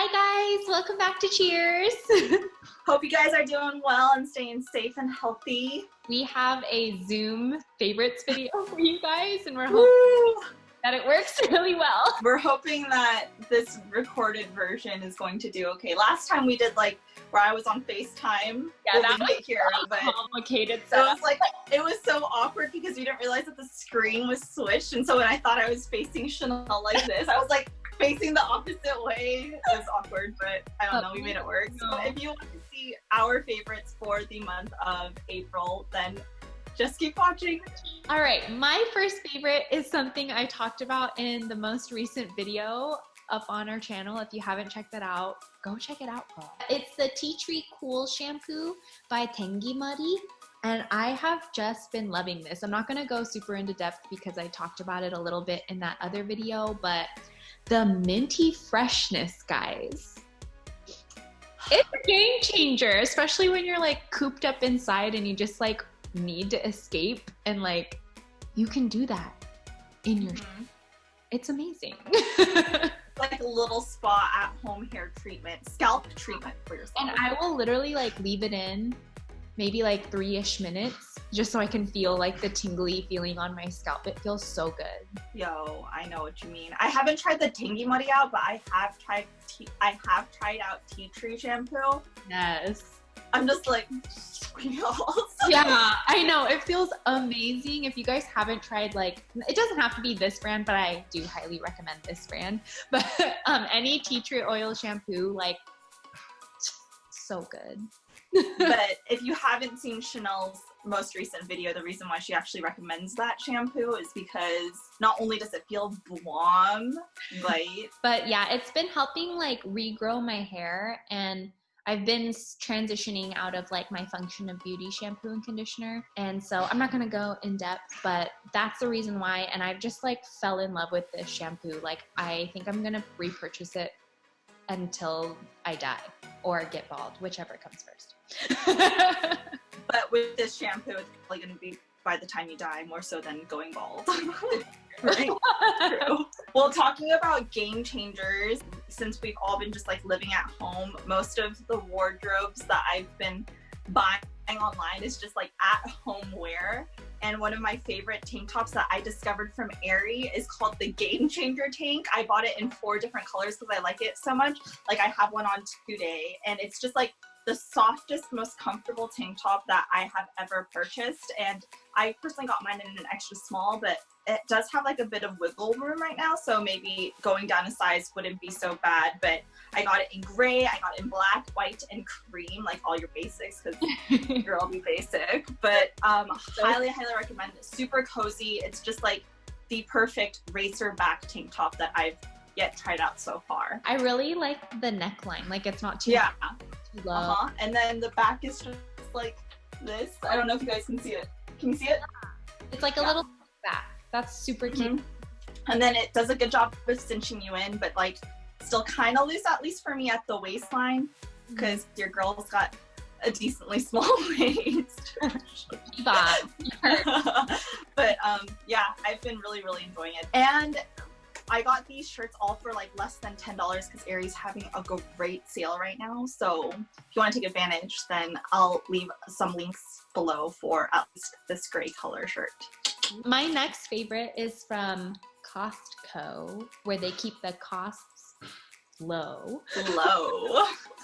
Hi guys, welcome back to Cheers. Hope you guys are doing well and staying safe and healthy. We have a Zoom favorites video for you guys and we're hoping that it works really well. We're hoping that this recorded version is going to do okay. Last time we did like where I was on FaceTime. Yeah, that was here, but complicated. It was so awkward because we didn't realize that the screen was switched, and so when I thought I was facing Chanel like this, I was like facing the opposite way. It was awkward, but I don't know, we made it work. So if you want to see our favorites for the month of April, then just keep watching. All right, my first favorite is something I talked about in the most recent video up on our channel. If you haven't checked that out, go check it out, girl. It's the Tea Tree Cool Shampoo by Meori, and I have just been loving this. I'm not gonna go super into depth because I talked about it a little bit in that other video, but the minty freshness, guys. It's a game changer, especially when you're like cooped up inside and you just like need to escape, and like you can do that in your It's amazing. Like a little spa at home hair treatment, scalp treatment for yourself. And I will literally like leave it in maybe like 3-ish minutes just so I can feel like the tingly feeling on my scalp. It feels so good. Yo, I know what you mean. I haven't tried the Meori out, but I have tried out tea tree shampoo. Yes. I'm just like, yeah, I know. It feels amazing. If you guys haven't tried, like, it doesn't have to be this brand, but I do highly recommend this brand. But any tea tree oil shampoo, like, so good. But if you haven't seen Chanel's most recent video, the reason why she actually recommends that shampoo is because not only does it feel bomb, but yeah, it's been helping like regrow my hair, and I've been transitioning out of like my Function of Beauty shampoo and conditioner. And so I'm not going to go in depth, but that's the reason why. And I've just like fell in love with this shampoo. Like, I think I'm going to repurchase it until I die or get bald, whichever comes first. But with this shampoo, it's probably going to be by the time you die more so than going bald. Right? True. Well, talking about game changers, since we've all been just like living at home, most of the wardrobes that I've been buying online is just like at home wear. And one of my favorite tank tops that I discovered from Aerie is called the Gamechanger tank. I bought it in 4 different colors because I like it so much. Like, I have one on today, and it's just like the softest, most comfortable tank top that I have ever purchased. And I personally got mine in an extra small, but it does have like a bit of wiggle room right now, so maybe going down a size wouldn't be so bad. But I got it in gray, I got it in black, white, and cream, like all your basics, because girl be basic. But highly recommend it. Super cozy. It's just like the perfect racer back tank top that I've yet tried out so far. I really like the neckline. Like, it's not too too low. And then the back is just like this. I don't know if you guys can see it. Can you see it? It's like a little back. That's super cute. And then it does a good job of cinching you in, but like still kind of loose, at least for me, at the waistline, because your girl's got a decently small waist. But yeah, I've been really enjoying it. And I got these shirts all for like less than $10 because Aerie's having a great sale right now. So if you want to take advantage, then I'll leave some links below for at least this gray color shirt. My next favorite is from Costco, where they keep the costs low.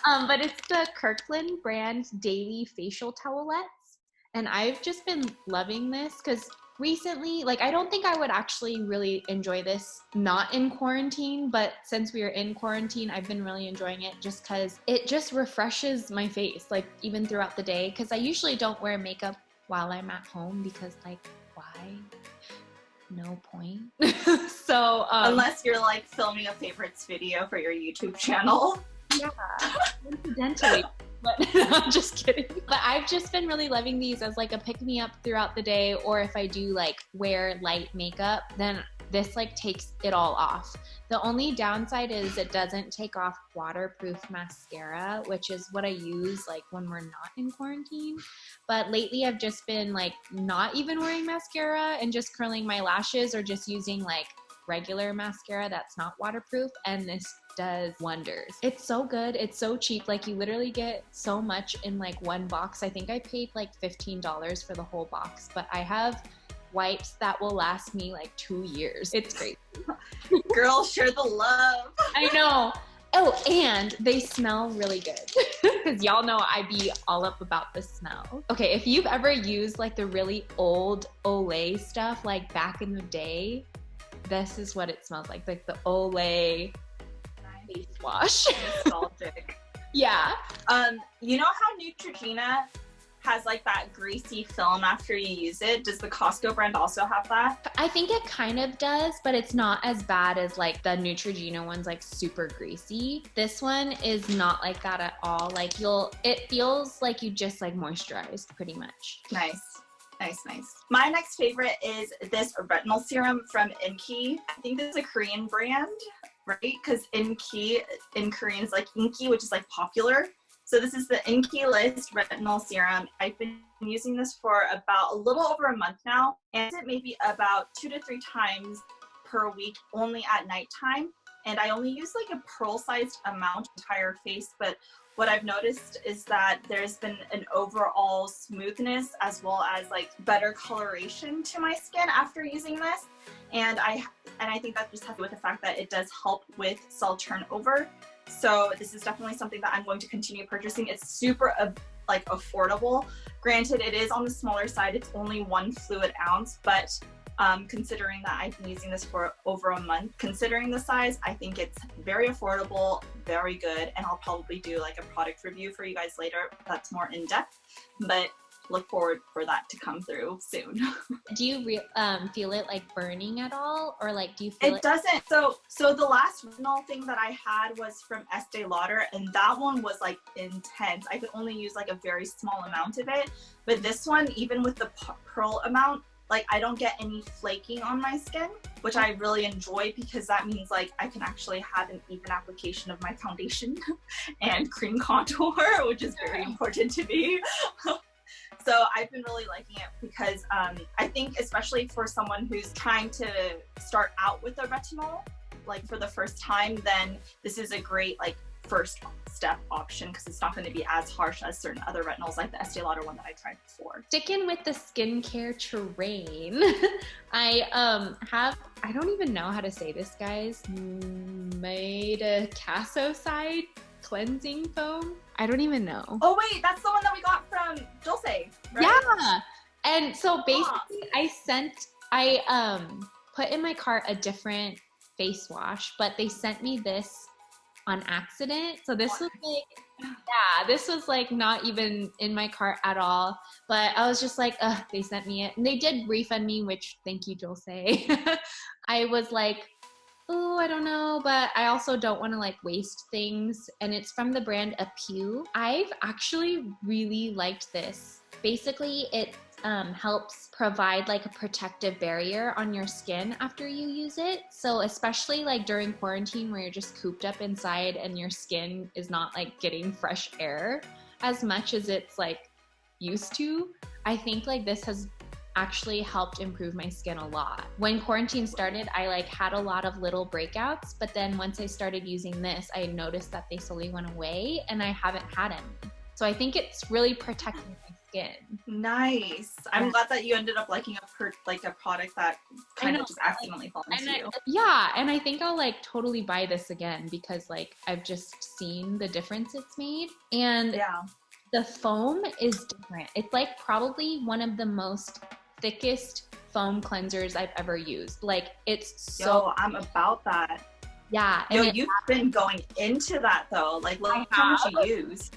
But it's the Kirkland brand Daily Facial Towelettes. And I've just been loving this because recently, like, I don't think I would actually really enjoy this not in quarantine, but since we are in quarantine, I've been really enjoying it just because it just refreshes my face, like, even throughout the day, because I usually don't wear makeup while I'm at home because, like, why? No point. So unless you're like filming a favorites video for your YouTube channel. Yeah, incidentally. But I'm just kidding. But I've just been really loving these as like a pick-me-up throughout the day, or if I do like wear light makeup, then this like takes it all off. The only downside is it doesn't take off waterproof mascara, which is what I use like when we're not in quarantine. But lately I've just been like not even wearing mascara and just curling my lashes, or just using like regular mascara that's not waterproof, and this does wonders. It's so good. It's so cheap. Like you literally get so much in like one box. I think I paid like $15 for the whole box, but I have wipes that will last me like 2 years. It's great. Girl, share the love. I know. Oh, and they smell really good because y'all know I be all up about the smell. Okay, if you've ever used like the really old Olay stuff like back in the day, this is what it smells like the Olay face wash. Nostalgic. Yeah. You know how Neutrogena has like that greasy film after you use it? Does the Costco brand also have that? I think it kind of does, but it's not as bad as like the Neutrogena one's like super greasy. This one is not like that at all. Like it feels like you just like moisturized pretty much. Nice. My next favorite is this retinol serum from Inkey. I think this is a Korean brand, right? Because Inkey in Korean is like Inkey, which is like popular. So this is the Inkey List Retinol Serum. I've been using this for about a little over a month now, and it maybe about 2 to 3 times per week, only at nighttime. And I only use like a pearl-sized amount entire face, but what I've noticed is that there's been an overall smoothness as well as like better coloration to my skin after using this. And I think that just has to do with the fact that it does help with cell turnover. So this is definitely something that I'm going to continue purchasing. It's super like affordable. Granted, it is on the smaller side. It's only 1 fluid ounce, but considering that I've been using this for over a month, considering the size, I think it's very affordable, very good, and I'll probably do like a product review for you guys later that's more in depth, but look forward for that to come through soon. Do you feel it like burning at all, or like do you feel it doesn't? So the last retinol thing that I had was from Estee Lauder, and that one was like intense. I could only use like a very small amount of it, but this one, even with the pearl amount, like I don't get any flaking on my skin, which I really enjoy because that means like I can actually have an even application of my foundation and cream contour, which is very important to me. So I've been really liking it because I think especially for someone who's trying to start out with a retinol, like for the first time, then this is a great like first step option because it's not going to be as harsh as certain other retinols like the Estee Lauder one that I tried before. Sticking with the skincare terrain, I don't even know how to say this, guys. Madecassoside cleansing foam. I don't even know. Oh wait, that's the one that we got from Dulce, right? Yeah. And so basically I put in my cart a different face wash, but they sent me this on accident. So this was like, yeah, this was like not even in my cart at all. But I was just like, they sent me it. And they did refund me, which thank you, Dulce. I was like, oh, I don't know, but I also don't want to like waste things. And it's from the brand Apew. I've actually really liked this. Basically, it helps provide like a protective barrier on your skin after you use it. So especially like during quarantine where you're just cooped up inside and your skin is not like getting fresh air as much as it's like used to, I think like this has actually helped improve my skin a lot. When quarantine started, I like had a lot of little breakouts, but then once I started using this, I noticed that they slowly went away and I haven't had any. So I think it's really protecting my skin. Nice. I'm glad that you ended up liking a product that kind of just accidentally fell into you. Yeah, and I think I'll like totally buy this again because like I've just seen the difference it's made. And yeah, the foam is different. It's like probably one of the most thickest foam cleansers I've ever used. Like it's so. Yo, I'm about that. Yeah. Yo, you've been going into that though. Like, look how much you use.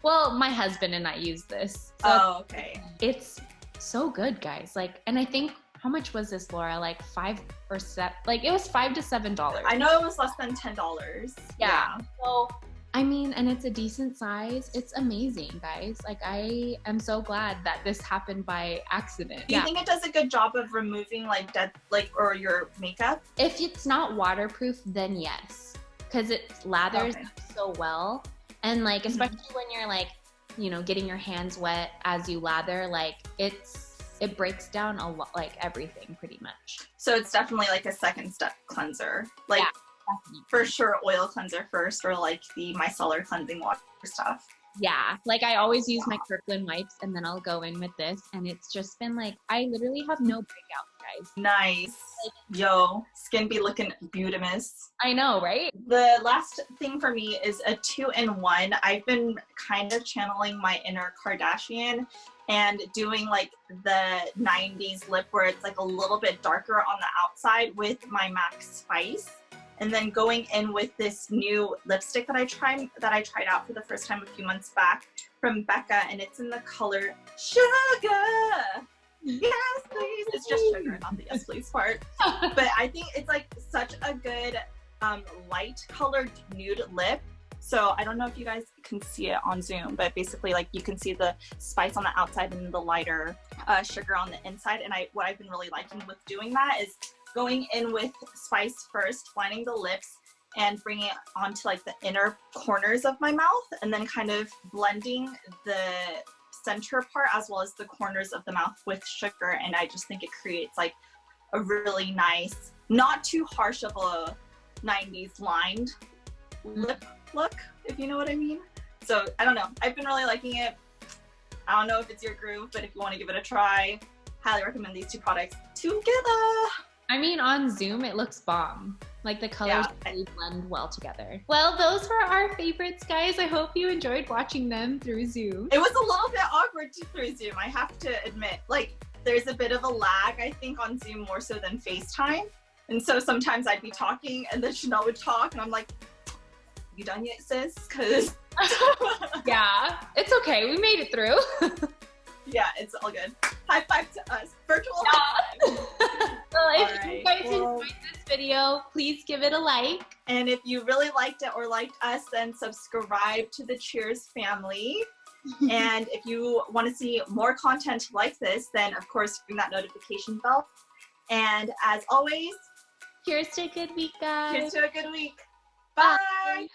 Well, my husband and I use this. So oh, okay. It's so good, guys. Like, and I think, how much was this, Laura? Like $5 or $7? Like it was $5 to $7. I know it was less than $10. Yeah. So, I mean, and it's a decent size. It's amazing, guys. Like I am so glad that this happened by accident. Do you think it does a good job of removing like dead, like, or your makeup? If it's not waterproof, then yes, because it lathers so well. And like, especially when you're like, you know, getting your hands wet as you lather, like it breaks down a lot, like everything pretty much. So it's definitely like a second step cleanser. Like for sure oil cleanser first, or like the micellar cleansing water stuff. Yeah, like I always use my Kirkland wipes and then I'll go in with this, and it's just been like, I literally have no breakouts, guys. Nice. Yo, skin be looking beautimous. I know, right? The last thing for me is a 2-in-1. I've been kind of channeling my inner Kardashian and doing like the 90s lip where it's like a little bit darker on the outside with my MAC Spice. And then going in with this new lipstick that I tried out for the first time a few months back from Becca, and it's in the color Sugar. Yes, please. It's just sugar, not the yes, please part. But I think it's like such a good light colored nude lip. So I don't know if you guys can see it on Zoom, but basically like you can see the spice on the outside and the lighter sugar on the inside. And what I've been really liking with doing that is going in with spice first, lining the lips and bringing it onto like the inner corners of my mouth, and then kind of blending the center part as well as the corners of the mouth with sugar. And I just think it creates like a really nice, not too harsh of a 90s lined lip look, if you know what I mean. So I don't know, I've been really liking it. I don't know if it's your groove, but if you want to give it a try, highly recommend these two products together. I mean, on Zoom, it looks bomb. Like the colors really blend well together. Well, those were our favorites, guys. I hope you enjoyed watching them through Zoom. It was a little bit awkward through Zoom, I have to admit. Like, there's a bit of a lag, I think, on Zoom more so than FaceTime. And so sometimes I'd be talking and then Chanel would talk and I'm like, you done yet, sis? Because yeah, it's okay. We made it through. Yeah, it's all good. High five to us. Virtual high five. Well, if you guys enjoyed this video, please give it a like. And if you really liked it or liked us, then subscribe to the Cheers family. And if you want to see more content like this, then of course ring that notification bell. And as always, cheers to a good week, guys. Cheers to a good week. Bye. Bye.